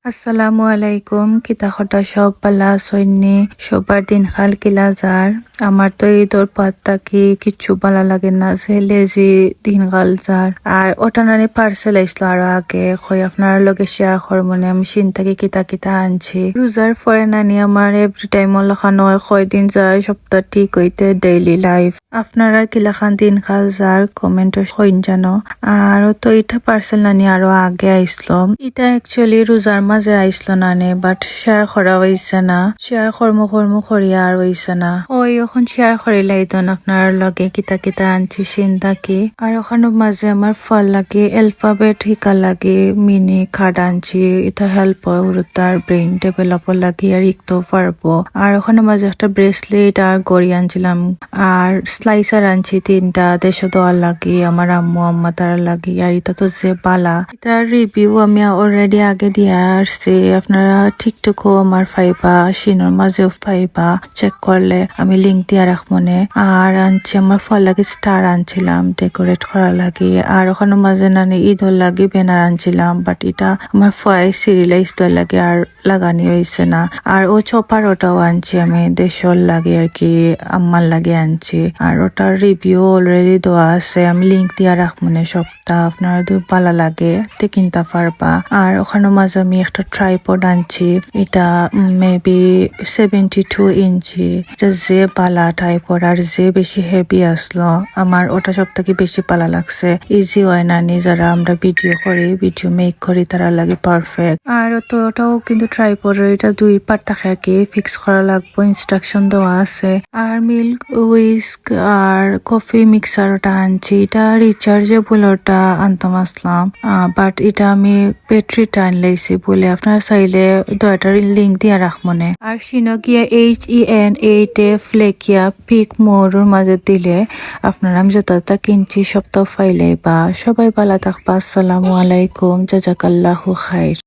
আসসালামু আলাইকুম কিতা খটা সব পালা সৈন্যে সবার দিন খাল কিলা যার আমার তো ঈদর পাত্তা কি কিচ্ছু ভালো লাগে না লেজি দিন কাল যার আর ওটানারে পার্সেল আইসলো আরো আগে কই আপনার লগে শেয়ার করমনে আমি সিন থেকে কিতা কিতা আনছি রোজার পরে নানি আমার এভরি টাইম লেখানো হয় কয়দিন যায় সপ্তাহ ঠিক হইতে ডেইলি লাইফ আপনারা কিলাখান দিন কাল যার কমেন্ট কইন জানো আর তো এটা পার্সেল নানি আরো আগে আইসলো এটা অ্যাকচুয়ালি রোজার মাঝে আইসলো নানে বাট শেয়ার করা হইছে না শেয়ার কর্ম করিয়া আর হইছে না ওই এখন শেয়ার করিলাই তো আপনার লগে কিতা কিতা আনছি চিন্তা কি আর ওখানে মাঝে আমার ফল লাগে অ্যালফাবেট শিকা লাগে মিনি কার্ড আনছি এটা হেল্প হয় তার ব্রেইন ডেভেলপ লাগে আর ইকতেও পারবো আর ওখানে মাঝে একটা ব্রেসলেট আর গড়ি আনছিলাম আর স্লাইসার আনছি 3টা দেশে দেওয়ার লাগে আমার আম্মু আম্মা তারা লাগে আর এটা তো যে বালা এটার রিভিউ আমি অলরেডি আগে দিয়ে আসছি আপনারা টিকটকও আমার পাইবা সিনোর মাঝেও পাইবা চেক করলে আমি লিঙ্ক দিয়ে রাখবনে আর আনছি আমার ফল লাগে স্টার আনছিলাম ডেকোরেট করা লাগে আর ওখানে মাঝে নানি ঈদর লাগে ব্যানার আনছিলাম বাট এটা আমার ফয় সিরিলাইজ দেওয়ার লাগে আর লাগানি হয়েছে না আর ও চপার ওটাও আনছি আমি দেশর লাগে আর কি আম্মার লাগে আনছি আর ওটার রিভিউ অলরেডি দেওয়া আছে আমি লিঙ্ক দিয়ে রাখবনে সপ্তাহ আপনারা যদি ভালো লাগে তে কিনতে পারবা আর ওখানে মাঝে আমি একটা ট্রাইপড আনছি এটা মেবি 72 ইঞ্চি এটা যে পালা ট্রাইপড আর যে বেশি হেভি আসলো আমার ওটা সব থেকে বেশি পালা লাগছে ইজি হয় না যারা আমরা ভিডিও মেক করি তারা লাগে পারফেক্ট আর তো ওটাও কিন্তু ট্রাইপডের এটা 2 পার্ট থাকে আর কি ফিক্স করা লাগবে ইনস্ট্রাকশন দেওয়া আছে আর মিল্ক হুইস্ক আর কফি মিক্সার ওটা আনছি এটা রিচার্জেবল ওটা আনতাম আসলাম বাট এটা আমি ব্যাটারিটা আনলাইছি বলে আপনারা চাইলে দয়টার লিঙ্ক দিয়ে রাখমনে আর সিনকিয়া HEN8 ফ্লেকিয়া পিক মোর মাঝে দিলে আপনারা আমি যত কিনছি সপ্তাহ ফাইলে বা সবাই ভালো থাকবা আসসালামু আলাইকুম জাজাকাল্লাহু খাইর।